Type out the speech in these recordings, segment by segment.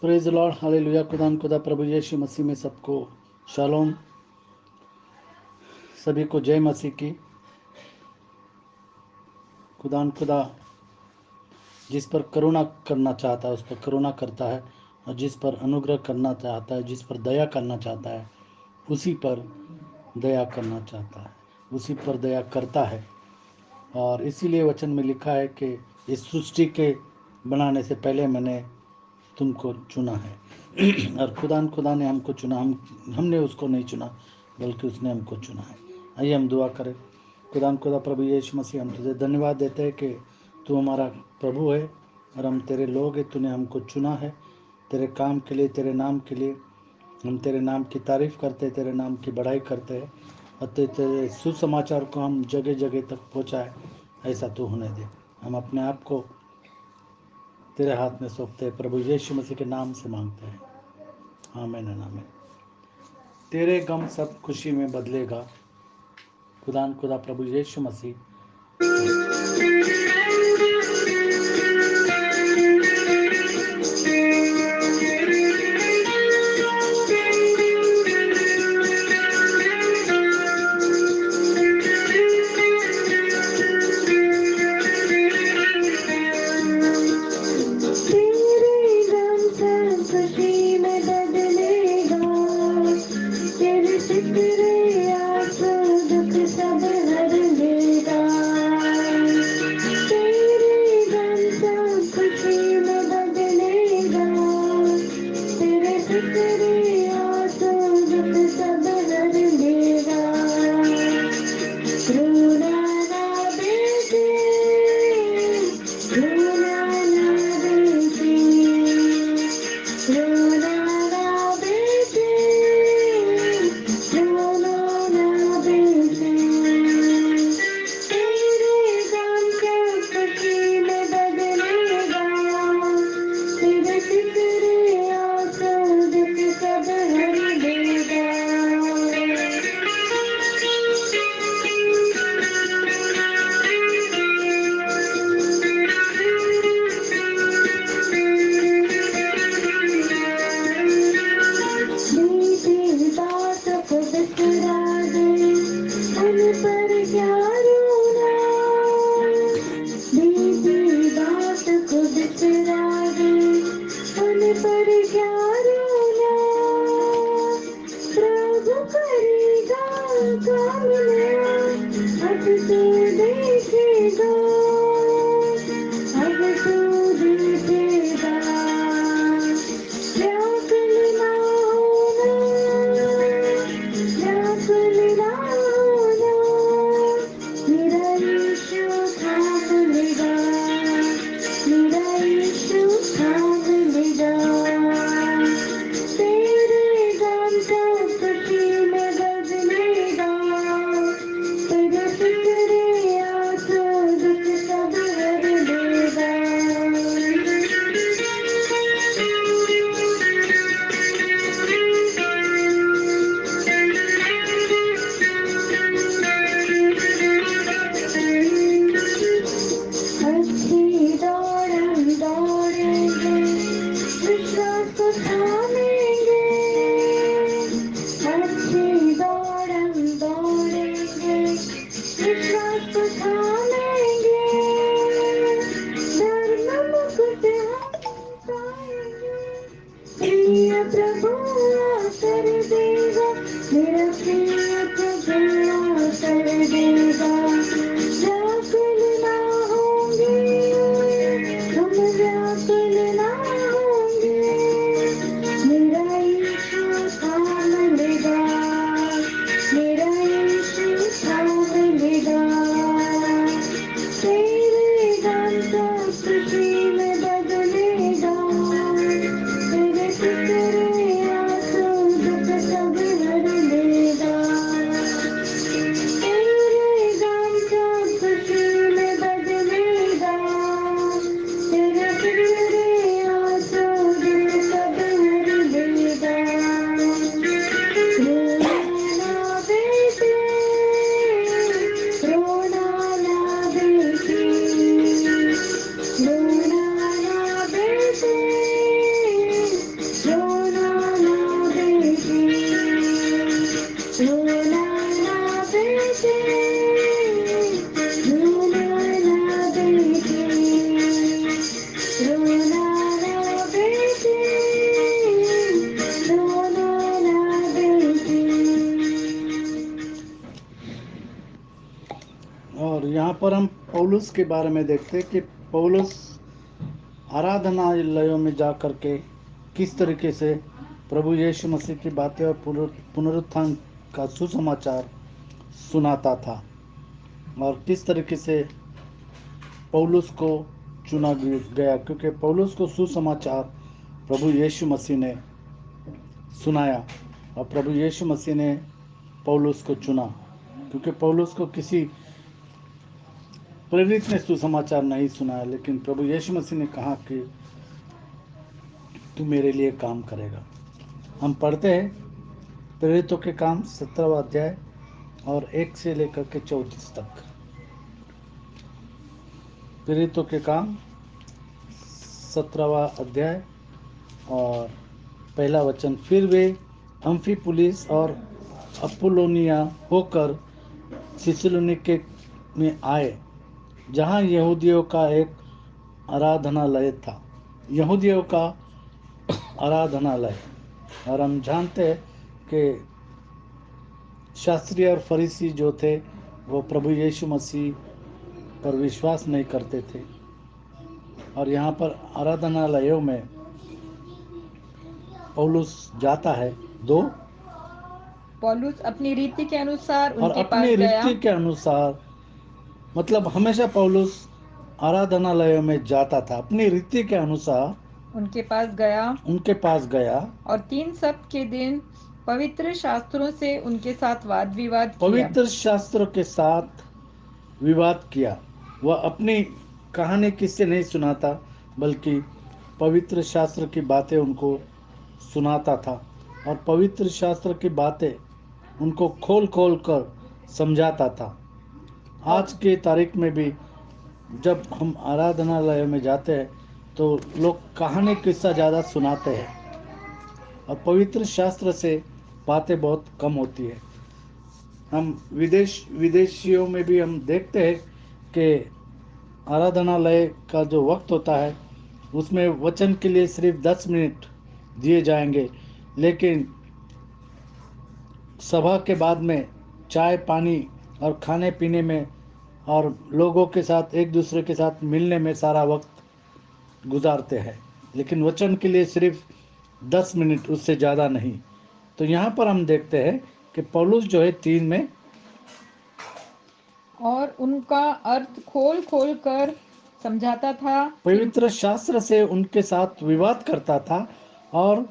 Praise Lord, hallelujah. खुदा प्रभु यीशु मसीह में सबको शालोम। सभी को जय मसीह की। खुदा जिस पर करुणा करना चाहता है उस पर करुणा करता है, और जिस पर अनुग्रह करना चाहता है, जिस पर दया करना चाहता है, उसी पर दया करना चाहता है, उसी पर दया करता है। और इसीलिए वचन में लिखा है कि इस सृष्टि के बनाने से पहले मैंने तुमको चुना है। और खुदा ने हमको चुना, हमने उसको नहीं चुना, बल्कि उसने हमको चुना है। आइए हम दुआ करें। खुदा प्रभु यीशु मसीह, हम तुझे धन्यवाद देते हैं कि तू हमारा प्रभु है और हम तेरे लोग हैं। तूने हमको चुना है तेरे काम के लिए, तेरे नाम के लिए। हम तेरे नाम की तारीफ़ करते हैं, तेरे नाम की बड़ाई करते हैं, और तेरे सुसमाचार को हम जगह जगह तक पहुँचाए, ऐसा तू होने दे। हम अपने आप को तेरे हाथ में सौंपते हैं, प्रभु यीशु मसीह के नाम से मांगते हैं, आमीन आमीन। तेरे गम सब खुशी में बदलेगा। खुदा प्रभु यीशु मसीह। पौलुस के बारे में देखते हैं कि पौलुस आराधनालयों में जा कर के किस तरीके से प्रभु यीशु मसीह की बातें और पुनरुत्थान का सुसमाचार सुनाता था, और किस तरीके से पौलुस को चुना गया, क्योंकि पौलुस को सुसमाचार प्रभु यीशु मसीह ने सुनाया और प्रभु यीशु मसीह ने पौलुस को चुना, क्योंकि पौलुस को किसी प्रेरित ने सुसमाचार नहीं सुनाया, लेकिन प्रभु यीशु मसीह ने कहा कि तू मेरे लिए काम करेगा। हम पढ़ते हैं प्रेरितों के काम 17वां अध्याय और 1 से लेकर के 34 तक। प्रेरितों के काम 17वां अध्याय और पहला वचन। फिर वे अम्फिपुलिस और अपुल्लोनिया होकर थिस्सलुनीके में आए, जहाँ यहूदियों का एक आराधनालय था। यहूदियों का आराधनालय, और हम जानते हैं कि शास्त्री और फरीसी जो थे वो प्रभु यीशु मसीह पर विश्वास नहीं करते थे, और यहाँ पर आराधनालयों में पौलुस जाता है। 2, पौलुस अपनी रीति के अनुसार और उनके पास अपनी गया। रीति के अनुसार, मतलब हमेशा पौलुस आराधनालयों में जाता था, अपनी रीति के अनुसार उनके पास गया उनके पास गया और 3 सप्ताह के दिन पवित्र शास्त्रों से उनके साथ वाद विवाद किया। पवित्र शास्त्रों के साथ विवाद किया। वह अपनी कहानी किससे नहीं सुनाता, बल्कि पवित्र शास्त्र की बातें उनको सुनाता था, और पवित्र शास्त्र की बातें उनको खोल खोल कर समझाता था। आज के तारीख में भी जब हम आराधनालय में जाते हैं तो लोग कहानी किस्सा ज़्यादा सुनाते हैं, और पवित्र शास्त्र से बातें बहुत कम होती है। हम विदेशियों में भी हम देखते हैं कि आराधनालय का जो वक्त होता है उसमें वचन के लिए सिर्फ 10 मिनट दिए जाएंगे, लेकिन सभा के बाद में चाय पानी और खाने पीने में और लोगों के साथ एक दूसरे के साथ मिलने में सारा वक्त गुजारते हैं, लेकिन वचन के लिए सिर्फ 10 मिनट, उससे ज़्यादा नहीं। तो यहाँ पर हम देखते हैं कि पौलुस जो है 3 में और उनका अर्थ खोल खोल कर समझाता था पवित्र शास्त्र से उनके साथ विवाद करता था, और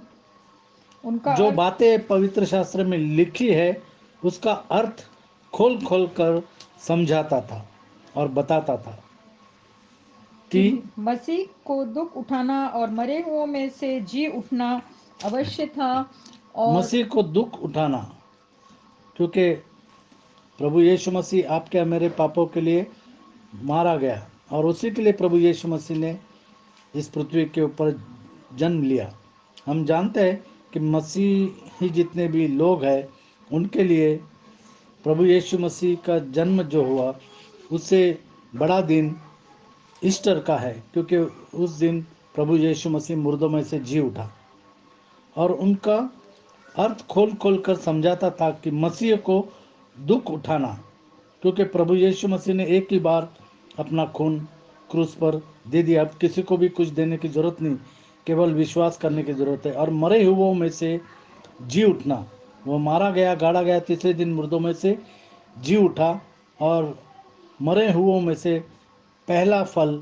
उनका जो अर्थ बातें पवित्र शास्त्र में लिखी है उसका अर्थ खोल खोल कर समझाता था और बताता था कि कि मसीह को दुख उठाना और मरे हुओं में से जी उठना अवश्य था, और मसीह को दुख उठाना, क्योंकि प्रभु यीशु मसीह आपके और मेरे पापों के लिए मारा गया, और उसी के लिए प्रभु यीशु मसीह ने इस पृथ्वी के ऊपर जन्म लिया। हम जानते हैं कि मसीही जितने भी लोग हैं उनके लिए प्रभु यीशु मसीह का जन्म जो हुआ उससे बड़ा दिन ईस्टर का है, क्योंकि उस दिन प्रभु यीशु मसीह मुर्दों में से जी उठा, और उनका अर्थ खोल खोल कर समझाता था कि मसीह को दुख उठाना, क्योंकि प्रभु यीशु मसीह ने एक ही बार अपना खून क्रूस पर दे दिया। अब किसी को भी कुछ देने की जरूरत नहीं, केवल विश्वास करने की जरूरत है। और मरे हुओं में से जी उठना, वो मारा गया, गाड़ा गया, तीसरे दिन मुर्दों में से जी उठा, और मरे हुओं में से पहला फल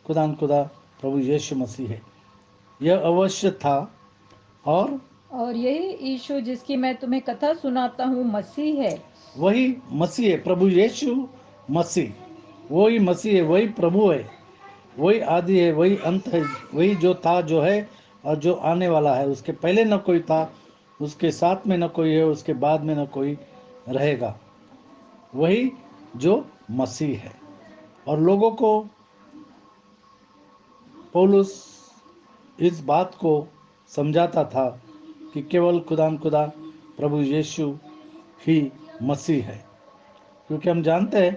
खुदा प्रभु यीशु मसीह है। यह अवश्य था, और यही यीशु जिसकी मैं तुम्हें कथा सुनाता हूँ मसीह है। वही मसीह है, प्रभु यीशु मसीह वही मसीह है, वही प्रभु है, वही आदि है, वही अंत है, वही जो था, जो है और जो आने वाला है। उसके पहले न कोई था, उसके साथ में न कोई है, उसके बाद में न कोई रहेगा। वही जो मसीह है। और लोगों को पौलुस इस बात को समझाता था कि केवल खुदा प्रभु यीशु ही मसीह है, क्योंकि हम जानते हैं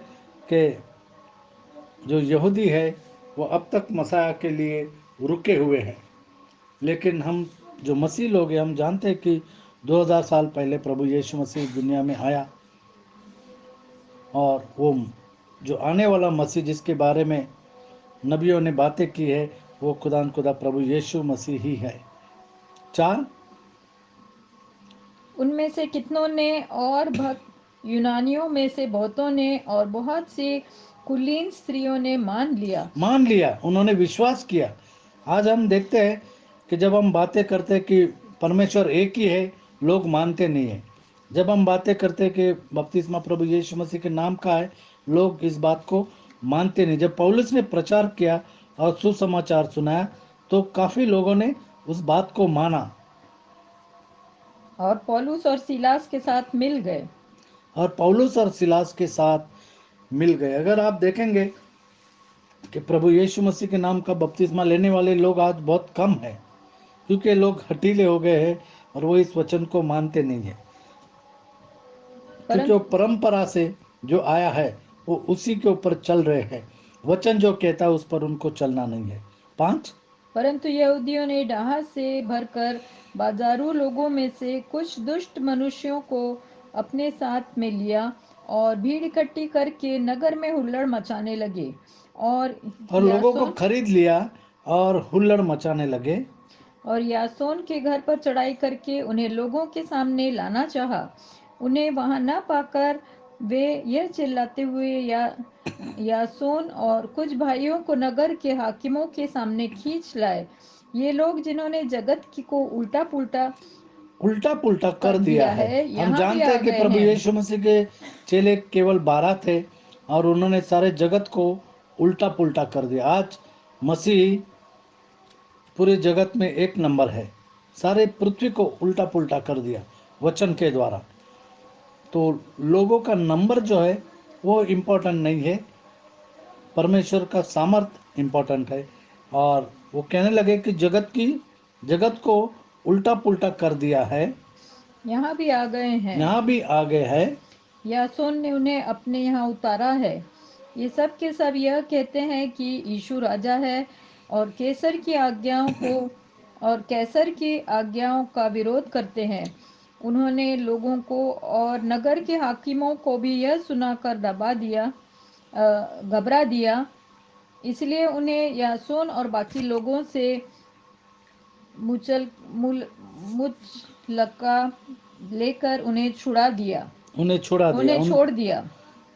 कि जो यहूदी है वो अब तक मसीह के लिए रुके हुए हैं, लेकिन हम जो मसीह लोग हैं हम जानते हैं कि 2000 साल पहले प्रभु यीशु मसीह दुनिया में आया, और वो जो आने वाला मसीह जिसके बारे में नबियों ने बातें की है, वो खुदा प्रभु यीशु मसीह ही है। 4, उनमें से कितनों ने और भक्त यूनानियों में से बहुतों ने और बहुत सी कुलीन स्त्रियों ने मान लिया, उन्होंने विश्वास किया। आज हम देखते हैं कि जब हम बातें करते हैं कि परमेश्वर एक ही है, लोग मानते नहीं है। जब हम बातें करते हैं कि बपतिस्मा प्रभु यीशु मसीह के नाम का है, लोग इस बात को मानते नहीं। जब पौलुस ने प्रचार किया और सुसमाचार सुनाया, तो काफी लोगों ने उस बात को माना और पौलुस और सीलास के साथ मिल गए। और पौलुस और सिलास के साथ मिल गए। अगर आप देखेंगे कि प्रभु यीशु मसीह के नाम का बपतिस्मा लेने वाले लोग आज बहुत कम है, क्योंकि लोग हटीले हो गए हैं और वो इस वचन को मानते नहीं है। क्योंकि वो परंतु परंपरा से जो आया है वो उसी के ऊपर चल रहे हैं। वचन जो कहता है उस पर उनको चलना नहीं है। 5, परंतु यहूदियों ने डाह से भरकर बाजारू लोगों में से कुछ दुष्ट मनुष्यों को अपने साथ में लिया और भीड़ इकट्ठी करके नगर में हुल्लड़ मचाने लगे और और लोगों को यासोन खरीद लिया और हुल्लड़ मचाने लगे। और यासोन के घर पर चढ़ाई करके उन्हें लोगों के सामने लाना चाहा। उन्हें वहां न पाकर वे यह चिल्लाते हुए यासोन और कुछ भाइयों को नगर के हाकिमों के सामने खींच लाए। ये लोग जिन्होंने जगत की को उल्टा पुल्टा उल्टा पुल्टा कर कर दिया दिया है। है, हम यहाँ भी जानते आ हैं कि गए प्रभु हैं। यीशु मसीह के चेले केवल 12 थे और उन्होंने सारे जगत को उल्टा पुल्टा कर दिया। आज मसीह पूरे जगत में एक नंबर है, सारे पृथ्वी को उल्टा पुल्टा कर दिया वचन के द्वारा। तो लोगों का नंबर जो है वो इम्पोर्टेंट नहीं है, परमेश्वर का सामर्थ इम्पोर्टेंट है। और वो कहने लगे कि जगत को उल्टा पुल्टा कर दिया है, यहाँ भी आ गए हैं। यहाँ भी आ गए है। यासोन ने उन्हें अपने यहाँ उतारा है। ये सब के सब यह कहते हैं कि यीशु राजा है और कैसर की आज्ञाओं का विरोध करते हैं। उन्होंने लोगों को और नगर के हाकिमों को भी यह सुनाकर घबरा दिया। इसलिए उन्हें यासोन और बाकी लोगों से मुचल मुल मुचलका लेकर उन्हें छुड़ा दिया उन्हें उन। छोड़ दिया।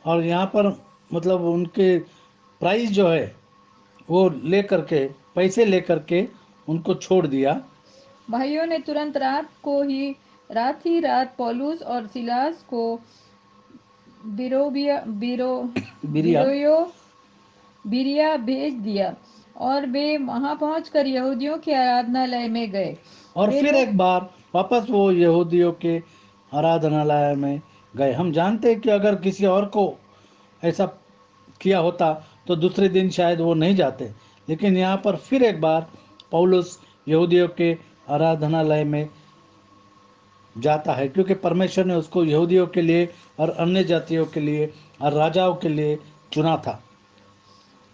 और यहाँ पर मतलब उनके प्राइस जो है वो लेकर के, पैसे लेकर के उनको छोड़ दिया। भाइयों ने तुरंत रात पौलुस और सिलास को बिरोबिया बिरो बिरिया। बिरोयो बिरिया भेज दिया और वे वहां पहुंचकर यहूदियों के आराधनालय में गए। और वे फिर लोग एक बार वापस वो यहूदियों के आराधनालय में गए। हम जानते हैं कि अगर किसी और को ऐसा किया होता तो दूसरे दिन शायद वो नहीं जाते, लेकिन यहाँ पर फिर एक बार पौलुस यहूदियों के आराधनालय में जाता है, क्योंकि परमेश्वर ने उसको यहूदियों के लिए और अन्य जातियों के लिए और राजाओं के लिए चुना था।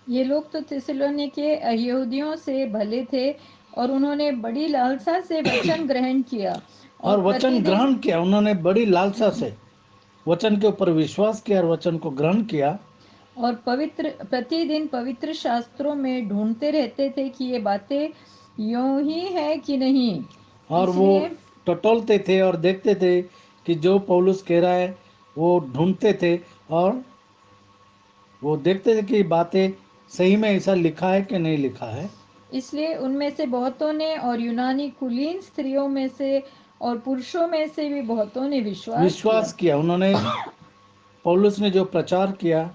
ये लोग तो थिस्सलुनीके यहूदियों से भले थे और उन्होंने बड़ी लालसा से वचन ग्रहण किया और और वचन प्रतिदिन ग्रहण किया, उन्होंने बड़ी लालसा से वचन के ऊपर विश्वास किया और वचन को ग्रहण किया। और प्रतिदिन पवित्र शास्त्रों में ढूंढते रहते थे कि ये बातें यूं ही है कि नहीं। और वो इसलिए टटोलते थे और देखते थे कि जो पौलुस कह रहा है, वो ढूंढते थे और वो देखते थे कि बातें सही में ऐसा लिखा है कि नहीं लिखा है। इसलिए उनमें से बहुतों ने और यूनानी कुलीन स्त्रियों में से और पुरुषों में से भी बहुतों ने विश्वास किया। विश्वास किया उन्होंने। पौलुस ने जो प्रचार किया,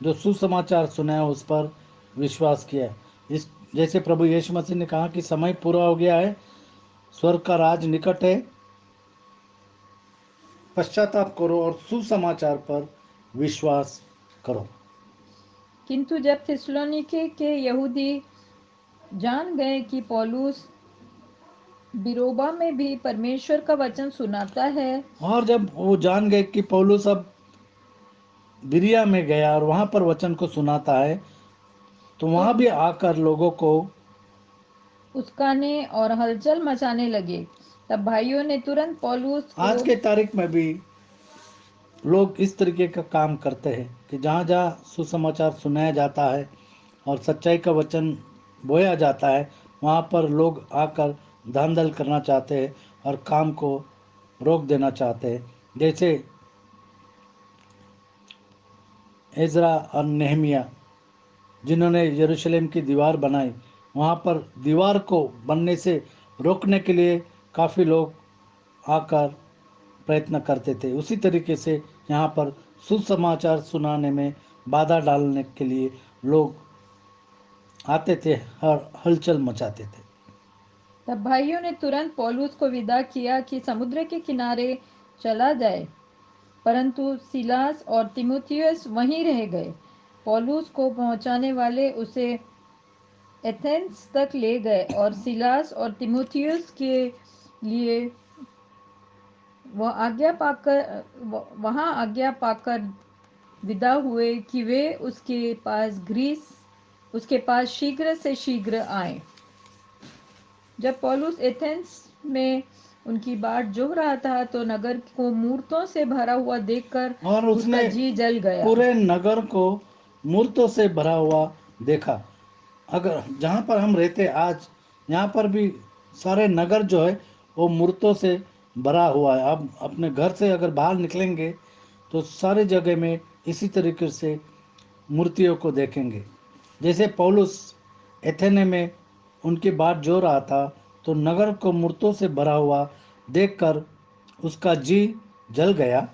जो सुसमाचार सुनाया, उस पर विश्वास किया। इस जैसे प्रभु यीशु मसीह ने कहा कि समय पूरा हो गया है, स्वर्ग का राज निकट है, पश्चाताप करो और सुसमाचार पर विश्वास करो। किंतु जब थिस्सलुनीके के यहूदी जान गए कि पौलुस बिरोबा में भी परमेश्वर का वचन सुनाता है और जब वो जान गए कि पौलुस अब बिरिया में गया और वहां पर वचन को सुनाता है, तो तो वहां भी आकर लोगों को उस्काने और हलचल मचाने लगे। तब भाइयों ने तुरंत पौलुस को आज के तारीख में भी लोग इस तरीके का काम करते हैं कि जहाँ जहाँ सुसमाचार सुनाया जाता है और सच्चाई का वचन बोया जाता है, वहाँ पर लोग आकर धांधल करना चाहते हैं और काम को रोक देना चाहते हैं। जैसे एजरा और नेहमिया, जिन्होंने यरूशलेम की दीवार बनाई, वहाँ पर दीवार को बनने से रोकने के लिए काफ़ी लोग आकर प्रयत्न करते थे। उसी तरीके से यहाँ पर सुसमाचार सुनाने में बाधा डालने के लिए लोग आते थे और हलचल मचाते थे। तब भाइयों ने तुरंत पौलुस को विदा किया कि समुद्र के किनारे चला जाए, परंतु सिलास और तीमुथियुस वहीं रह गए। पौलुस को पहुंचाने वाले उसे एथेंस तक ले गए और सिलास और तीमुथियुस के लिए वहां आज्ञा पाकर विदा हुए कि वे उसके पास शीघ्र से शीघ्र आए। जब पौलुस एथेंस में उनकी बाट जोह रहा था तो नगर को मूर्तों से भरा हुआ देखकर और उसका उसने जी जल गया। पूरे नगर को मूर्तों से भरा हुआ देखा। अगर जहाँ पर हम रहते आज, यहाँ पर भी सारे नगर जो है वो मूर्तों से भरा हुआ है। आप अपने घर से अगर बाहर निकलेंगे तो सारी जगह में इसी तरीके से मूर्तियों को देखेंगे। जैसे पौलुस एथेने में उनकी बात जो रहा था, तो नगर को मूर्तों से भरा हुआ देखकर उसका जी जल गया।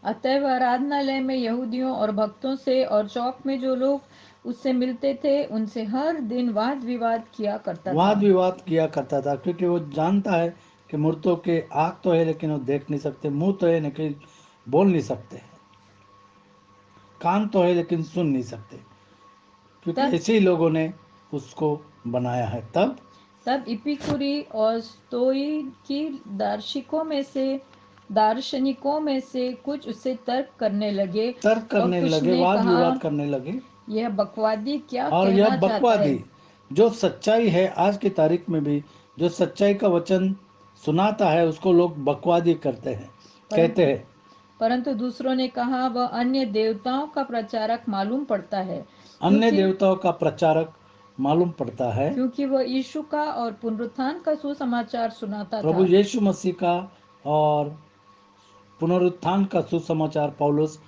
अतएव आराधनालय में यहूदियों और भक्तों से और चौक में जो लोग उससे मिलते थे उनसे हर दिन वाद विवाद किया करता वाद था। विवाद किया करता था, क्योंकि वो जानता है कि मूर्तों के आँख तो है लेकिन वो देख नहीं सकते, मुंह तो है लेकिन बोल नहीं सकते, कान तो है लेकिन सुन नहीं सकते, क्योंकि तब ऐसे ही लोगों ने उसको बनाया है। तब तब इपिकुरी और स्तोई की दार्शनिकों में से कुछ उससे तर्क करने लगे तर्क और करने कुछ लगे, ने वाद कहा, विवाद करने लगे। यह बकवादी क्या और यह कहना चाहता है। बकवादी, जो सच्चाई है आज की तारीख में भी, जो सच्चाई का वचन सुनाता है उसको लोग बकवादी करते हैं, कहते हैं। परंतु दूसरों ने कहा, वह अन्य देवताओं का प्रचारक मालूम पड़ता है, अन्य क्योंकि देवताओं का प्रचारक मालूम पड़ता है। क्योंकि वह यीशु का और पुनरुत्थान का सुसमाचार सुनाता प्रभु था। यीशु मसीह का और पुनरुत्थान का सुसमाचार पौलुस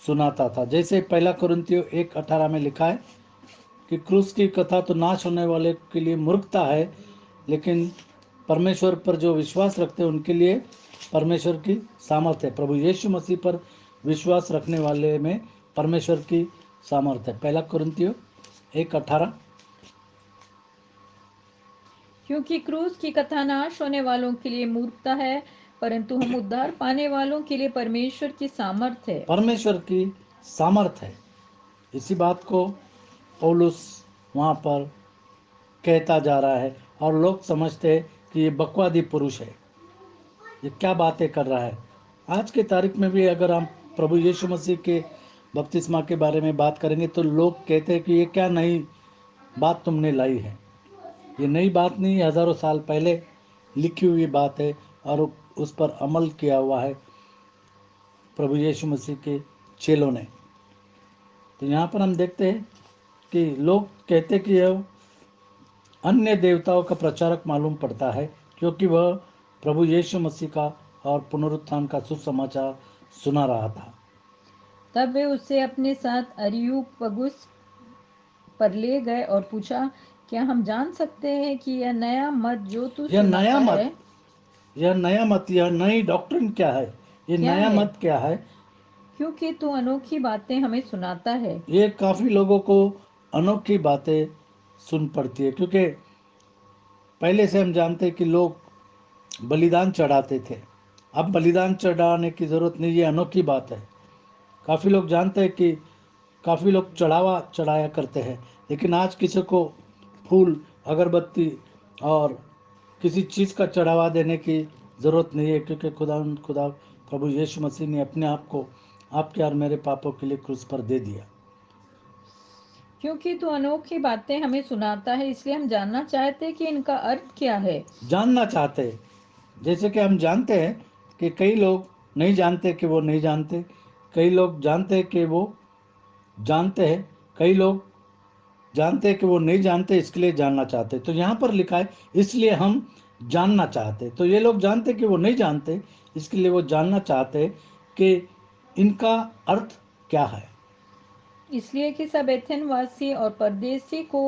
सुनाता था। जैसे पहला कुरिन्थियों 1:18 में लिखा है कि क्रूस की कथा तो नाश होने वाले के लिए मूर्खता है, लेकिन परमेश्वर पर जो विश्वास रखते हैं उनके लिए परमेश्वर की सामर्थ है। प्रभु यीशु मसीह पर विश्वास रखने वाले में परमेश्वर की सामर्थ है। पहला कुरिन्थियों 1:18। क्योंकि क्रूस की कथा नाश होने वालों के लिए मूर्खता है, परंतु हम उद्धार पाने वालों के लिए परमेश्वर की सामर्थ है। परमेश्वर की सामर्थ है। इसी बात को पौलुस वहाँ पर कहता जा रहा है और लोग समझते हैं कि ये बकवादी पुरुष है, ये क्या बातें कर रहा है। आज के तारीख में भी अगर हम प्रभु यीशु मसीह के बपतिस्मा के बारे में बात करेंगे तो लोग कहते हैं कि ये क्या नई बात तुमने लाई है। ये नई बात नहीं है, हजारों साल पहले लिखी हुई बात है और उस पर अमल किया हुआ है प्रभु यीशु मसीह के चेलों ने। तो यहाँ पर हम देखते हैं कि लोग कहते कि यह अन्य देवताओं का प्रचारक मालूम पड़ता है, क्योंकि वह प्रभु यीशु मसीह का और पुनरुत्थान का सुसमाचार सुना रहा था। तब वे उसे अपने साथ अरियुपगुस पर ले गए और पूछा, क्या हम जान सकते हैं कि यह नया मत जो तू यह नया सुनाता है मत, यह नया मत, यह नई डॉक्ट्रिन क्या है, ये क्या नया है, मत क्या है। क्योंकि तू अनोखी बातें हमें सुनाता है। ये काफ़ी लोगों को अनोखी बातें सुन पड़ती है, क्योंकि पहले से हम जानते हैं कि लोग बलिदान चढ़ाते थे। अब बलिदान चढ़ाने की ज़रूरत नहीं, ये अनोखी बात है। काफ़ी लोग जानते हैं कि काफ़ी लोग चढ़ावा चढ़ाया करते हैं, लेकिन आज किसी को फूल, अगरबत्ती और किसी चीज़ का चढ़ावा देने की ज़रूरत नहीं है, क्योंकि खुदा प्रभु यीशु मसीह ने अपने आप को आपके और मेरे पापों के लिए क्रूस पर दे दिया। क्योंकि तू अनोखी बातें हमें सुनाता है, इसलिए हम जानना चाहते हैं कि इनका अर्थ क्या है। जानना चाहते हैं, जैसे कि हम जानते हैं कि कई लोग नहीं जानते कि वो नहीं जानते, कई लोग जानते हैं कि वो जानते हैं, कई लोग जानते हैं कि वो नहीं जानते, इसके लिए जानना चाहते। तो यहाँ पर लिखा है इसलिए हम जानना चाहते। तो ये लोग जानते कि वो नहीं जानते, इसके लिए वो जानना चाहते कि इनका अर्थ क्या है। इसलिए कि सब एथेन वासी और परदेसी को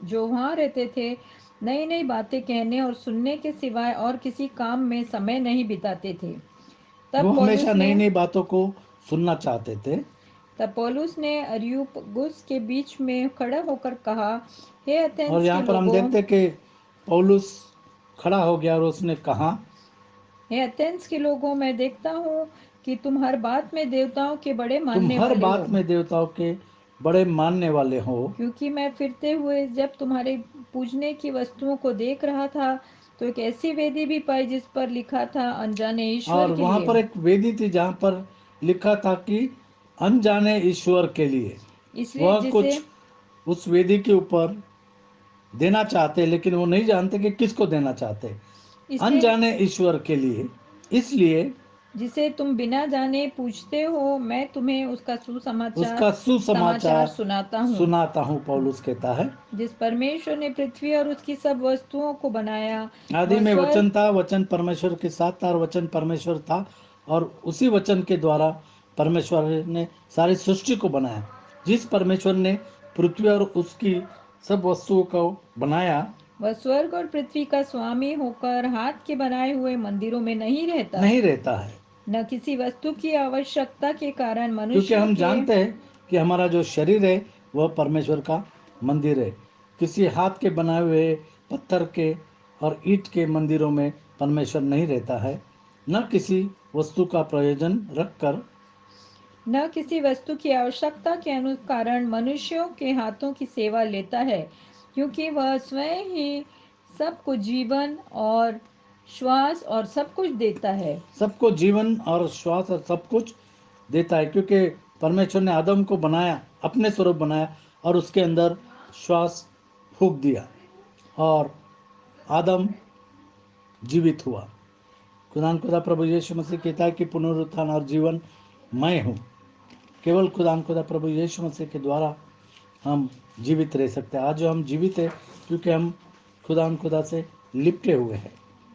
जो वहाँ रहते थे, नई नई बातें कहने और सुनने के सिवाय और किसी काम में समय नहीं बिताते थे। वो तब हमेशा पौलुस नई ने नई बातों को सुनना चाहते थे। तब पौलुस ने अरियुपगुस के बीच में खड़ा होकर कहा, हे और एथेंस के यहाँ पर हम लोगों, देखते कि पौलुस खड़ा हो गया और उसने कहा, हे एथेंस के लोगों, मैं देखता हूँ कि तुम हर बात में देवताओं के बड़े तुम मानने हर वाले हो। बात में देवताओं के बड़े मानने वाले हो। क्योंकि मैं फिरते हुए जब तुम्हारे पूजने की वस्तुओं को देख रहा था, तो एक ऐसी वेदी भी पाई जिस पर लिखा था अनजाने ईश्वर और के वहां लिए। पर एक वेदी थी जहां पर लिखा था कि अनजाने ईश्वर के लिए। इसलिए वह जिसे कुछ उस वेदी के ऊपर देना चाहते, लेकिन वो नहीं जानते कि किसको देना चाहते। इसलिए अनजाने ईश्वर के लिए, इसलिए जिसे तुम बिना जाने पूछते हो, मैं तुम्हें उसका उसका समाचार सुसमाचार सुनाता हूँ। सुनाता हूँ, पौलुस कहता है। जिस परमेश्वर ने पृथ्वी और उसकी सब वस्तुओं को बनाया, आदि वह में स्वर्ग वचन था, वचन परमेश्वर के साथ था और वचन परमेश्वर था, और उसी वचन के द्वारा परमेश्वर ने सारी सृष्टि को बनाया। जिस परमेश्वर ने पृथ्वी और उसकी सब वस्तुओं को बनाया, वह स्वर्ग और पृथ्वी का स्वामी होकर हाथ के बनाए हुए मंदिरों में नहीं रहता, नहीं रहता है। न किसी वस्तु की आवश्यकता के कारण क्योंकि मनुष्यों हम के। जानते हैं कि हमारा जो शरीर है वह परमेश्वर का मंदिर है। किसी हाथ के बनाए हुए पत्थर के और ईंट के मंदिरों में परमेश्वर नहीं रहता है। न किसी वस्तु का प्रयोजन रखकर, न किसी वस्तु की आवश्यकता के कारण मनुष्यों के हाथों की सेवा लेता है, क्योंकि वह स्वयं ही सबको जीवन और श्वास और सब कुछ देता है। सबको जीवन और श्वास और सब कुछ देता है। क्योंकि परमेश्वर ने आदम को बनाया, अपने स्वरूप बनाया और उसके अंदर श्वास फूंक दिया और आदम जीवित हुआ। खुदा प्रभु यीशु मसीह कहता है कि पुनरुत्थान और जीवन मैं हूँ। केवल खुदा प्रभु यीशु मसीह के द्वारा हम जीवित रह सकते हैं। आज जो हम जीवित है क्योंकि हम खुदा से लिपटे हुए हैं।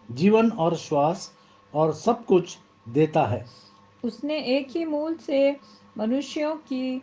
जीवन और श्वास और सब कुछ देता है। उसने एक ही मूल से मनुष्यों की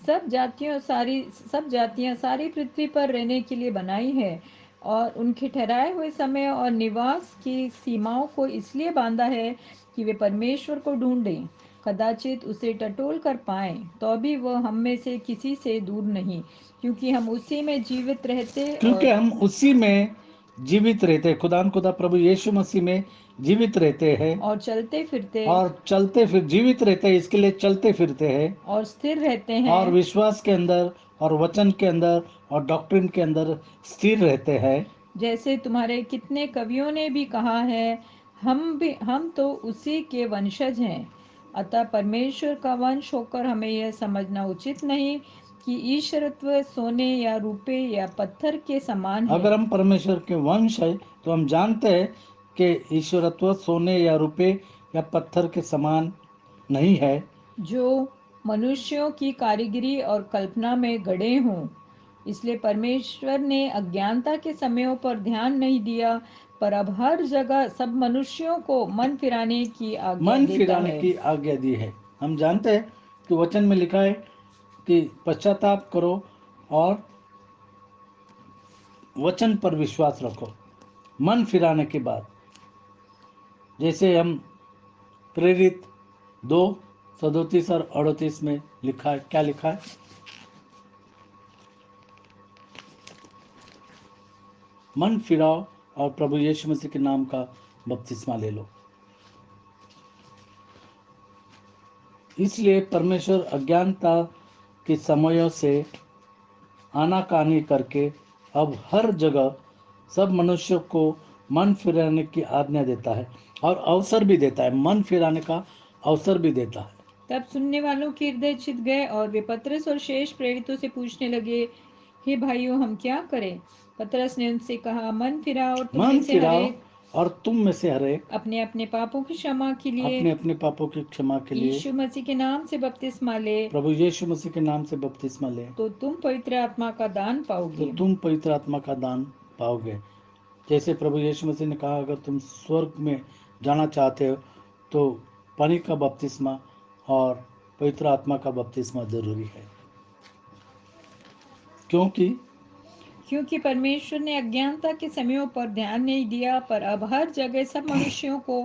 सब जातियां सारी पृथ्वी पर रहने के लिए बनाई है, और उनके ठहराए हुए समय और निवास की सीमाओं को इसलिए बांधा है कि वे परमेश्वर को ढूंढें, कदाचित उसे टटोल कर पाएं। तो भी वह हम में से किसी से दूर नहीं, क्योंकि हम उसी में जीवित रहते क्योंकि हम उसी में जीवित रहते हैं। खुदा प्रभु यीशु मसीह में जीवित रहते हैं और चलते फिरते और चलते फिर जीवित रहते हैं, इसके लिए चलते फिरते हैं और स्थिर रहते और हैं। विश्वास के अंदर और वचन के अंदर और डॉक्ट्रिन के अंदर स्थिर रहते हैं। जैसे तुम्हारे कितने कवियों ने भी कहा है, हम तो उसी के वंशज हैं। अतः परमेश्वर का वंश होकर हमें यह समझना उचित नहीं कि ईश्वरत्व सोने या रुपये या पत्थर के समान है, अगर हम परमेश्वर के वंश है तो हम जानते हैं कि ईश्वरत्व सोने या रुपये या पत्थर के समान नहीं है, जो मनुष्यों की कारीगरी और कल्पना में गढ़े हों। इसलिए परमेश्वर ने अज्ञानता के समयों पर ध्यान नहीं दिया, पर अब हर जगह सब मनुष्यों को मन फिराने की आज्ञा मन देता फिराने है। की आज्ञा दी है। हम जानते हैं कि वचन में लिखा है कि पश्चाताप करो और वचन पर विश्वास रखो। मन फिराने के बाद, जैसे हम प्रेरित 2:37 और 38 में लिखा है, क्या लिखा है? मन फिराओ और प्रभु यीशु मसीह के नाम का बपतिस्मा ले लो। इसलिए परमेश्वर अज्ञानता के समयों से आनाकानी करके अब हर जगह सब मनुष्यों को मन फिराने की आज्ञा देता है और अवसर भी देता है। मन फिराने का अवसर भी देता है। तब सुनने वालों के हृदय छिद गए और वे पतरस और शेष प्रेरितों से पूछने लगे, हे भाइयों, हम क्या करें? पतरस ने उनसे कहा, मन फिराओ और तुम में मन से फिराओ हरेक और तुम में से हर एक अपने अपने पापों की क्षमा के लिए अपने अपने पापों की क्षमा के लिए यीशु मसीह के नाम से बपतिस्मा ले, प्रभु यीशु मसीह के नाम से बपतिस्मा ले, तो तुम पवित्र आत्मा का दान तो पाओगे। तुम पवित्र आत्मा का दान पाओगे। जैसे प्रभु यीशु मसीह ने कहा, अगर तुम स्वर्ग में जाना चाहते हो तो पानी का बपतिस्मा और पवित्र आत्मा का बपतिस्मा जरूरी है, क्योंकि परमेश्वर ने अज्ञानता के समयों पर ध्यान नहीं दिया, पर अब हर जगह सब मनुष्यों को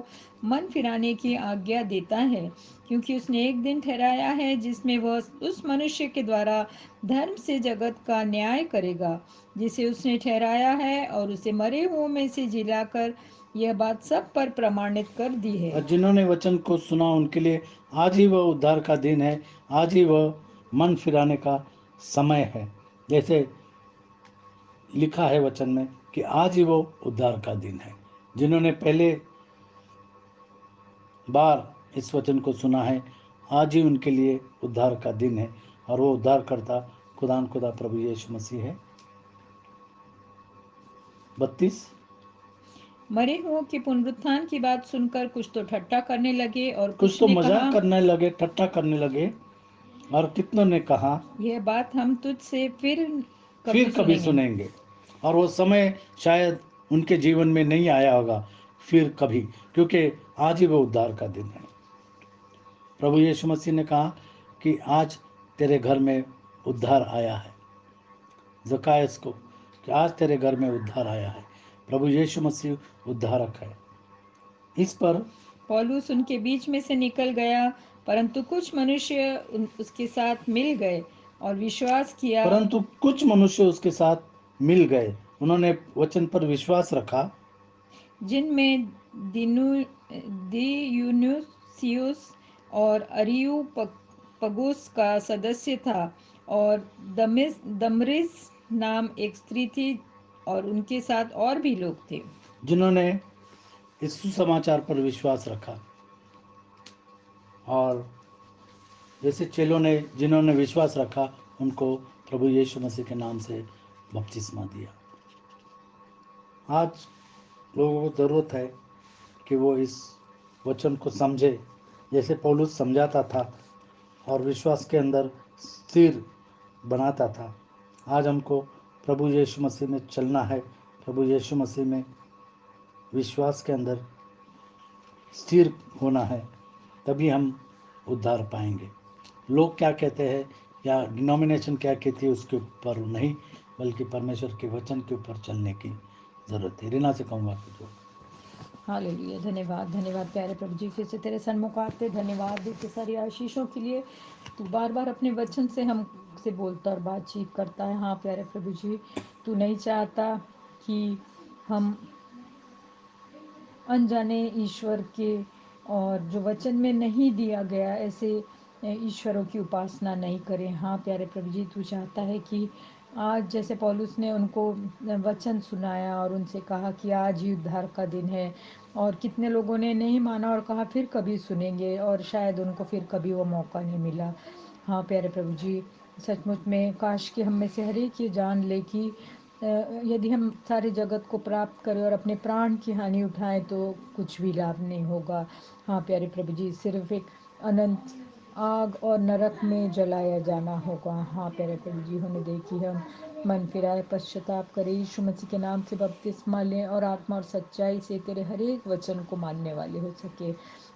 मन फिराने की आज्ञा देता है, क्योंकि उसने एक दिन ठहराया है जिसमें वह उस मनुष्य के द्वारा धर्म से जगत का न्याय करेगा, जिसे उसने ठहराया है, और उसे मरे हुओं में से जिलाकर यह बात सब पर प्रमाणित कर दी है। और जिन्होंने वचन को सुना उनके लिए आज ही वह उद्धार का दिन है, आज ही वह मन फिराने का समय है। जैसे लिखा है वचन में कि आज ही वो उद्धार का दिन है। जिन्होंने पहले बार इस वचन को सुना है, आज ही उनके लिए उद्धार का दिन है, और वो उद्धार करता खुदान खुदा प्रभु यीशु मसीह है। 32। मरे हुओं के पुनरुत्थान की बात सुनकर कुछ तो ठट्ठा करने लगे और कुछ कुछ तो ने कहा, मजाक करने लगे, ठट्ठा करने लगे, और कितनों ने कहा यह बात हम तुझसे फिर फिर कभी कभी सुनेंगे। सुनेंगे। और वो समय शायद उनके जीवन में नहीं आया होगा फिर कभी, क्योंकि आज ही वो उद्धार का दिन है। प्रभु यीशु मसीह ने कहा कि आज तेरे घर में उद्धार आया है, जकायस को, कि आज तेरे घर में उद्धार आया है। प्रभु यीशु मसीह उद्धारक है। इस पर पौलुस उनके बीच में से निकल गया, परंतु कुछ मनुष्य उसके साथ मिल गए और विश्वास किया, परंतु कुछ मनुष्य उसके साथ मिल गए, उन्होंने वचन पर विश्वास रखा, जिनमें दियुनुसियुस और अरियुपगुस का सदस्य था, और दमरिस नाम एक स्त्री थी, और उनके साथ और भी लोग थे। जिन्होंने इस सुसमाचार पर विश्वास रखा। और जैसे चेलों ने, जिन्होंने विश्वास रखा, उनको प्रभु यीशु मसीह के नाम से बपतिस्मा दिया। आज लोगों को ज़रूरत है कि वो इस वचन को समझे, जैसे पौलुस समझाता था और विश्वास के अंदर स्थिर बनाता था। आज हमको प्रभु यीशु मसीह में चलना है, प्रभु यीशु मसीह में विश्वास के अंदर स्थिर होना है, तभी हम उद्धार पाएंगे। लोग क्या कहते हैं या डिनोमिनेशन क्या कहती है उसके ऊपर नहीं, बल्कि परमेश्वर के वचन के ऊपर चलने की ज़रूरत है। रीना से कहूँगा कि जो हालेलुया, धन्यवाद धन्यवाद प्यारे प्रभु जी, फिर से तेरे सन्मुख आते धन्यवाद देते सारी आशीषों के लिए। तू बार बार अपने वचन से हमसे बोलता और बातचीत करता है। हाँ प्यारे प्रभु जी, तू नहीं चाहता कि हम अनजाने ईश्वर के और जो वचन में नहीं दिया गया ऐसे ईश्वरों की उपासना नहीं करें। हाँ प्यारे प्रभु जी, तू चाहता है कि आज जैसे पौलुस ने उनको वचन सुनाया और उनसे कहा कि आज ही उद्धार का दिन है, और कितने लोगों ने नहीं माना और कहा फिर कभी सुनेंगे, और शायद उनको फिर कभी वो मौका नहीं मिला। हाँ प्यारे प्रभु जी, सचमुच में काश कि हम में से हर एक ये जान ले कि यदि हम सारे जगत को प्राप्त करें और अपने प्राण की हानि उठाएं तो कुछ भी लाभ नहीं होगा। हाँ प्यारे प्रभु जी, सिर्फ एक अनंत आग और नरक में जलाया जाना होगा। हाँ प्यारे प्रभु जी, होने दे कि हम मन फिराए, पश्चाताप करें, यीशु मसीह के नाम से बपतिस्मा लें और आत्मा और सच्चाई से तेरे हर एक वचन को मानने वाले हो सके।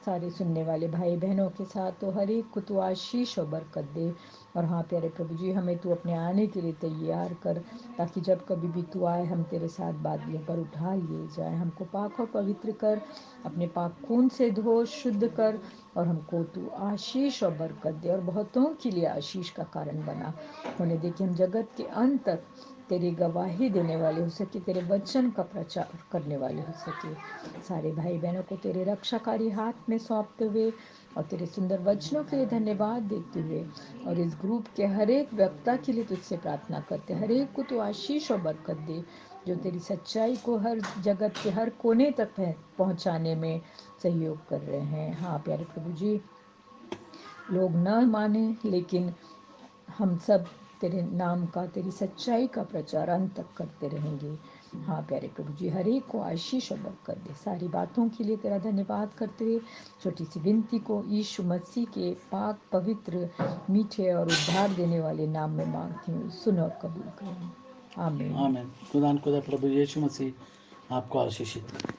सारे सुनने वाले भाई बहनों के साथ तो हर एक को तू आशीष और बरकत दे। और हाँ प्यारे प्रभु जी, हमें तू अपने आने के लिए तैयार कर, ताकि जब कभी भी तू आए हम तेरे साथ बादलों पर उठा लिए जाए। हमको पाक और पवित्र कर, अपने पाक खून से धो, शुद्ध कर, और हमको तू आशीष और बरकत दे और बहुतों के लिए आशीष का कारण बना। होने दे कि हम जगत के अंत तक तेरी गवाही देने वाले हो सके, तेरे वचन का प्रचार करने वाले हो सके। सारे भाई बहनों को तेरे रक्षाकारी हाथ में सौंपते हुए और तेरे सुंदर वचनों के लिए धन्यवाद देते हुए, और इस ग्रुप के हर एक वक्ता के लिए तुझसे प्रार्थना करते, हर एक को तो आशीष और बरकत दे, जो तेरी सच्चाई को हर जगत के हर कोने तक पहुंचाने में सहयोग कर रहे हैं। हाँ प्यारे प्रभु जी, लोग न माने लेकिन हम सब तेरे नाम का, तेरी सच्चाई का प्रचार अंत तक करते रहेंगे। हाँ प्यारे प्रभु जी, हर एक को आशीष और बरकत दे। सारी बातों के लिए तेरा धन्यवाद करते हुए छोटी सी विनती को यीशु मसीह के पाक पवित्र मीठे और उद्धार देने वाले नाम में मांगती हूँ, सुनो और कबूल करो। आमीन। आमीन। खुदा प्रभु यीशु मसीह आपको आशीषित करे।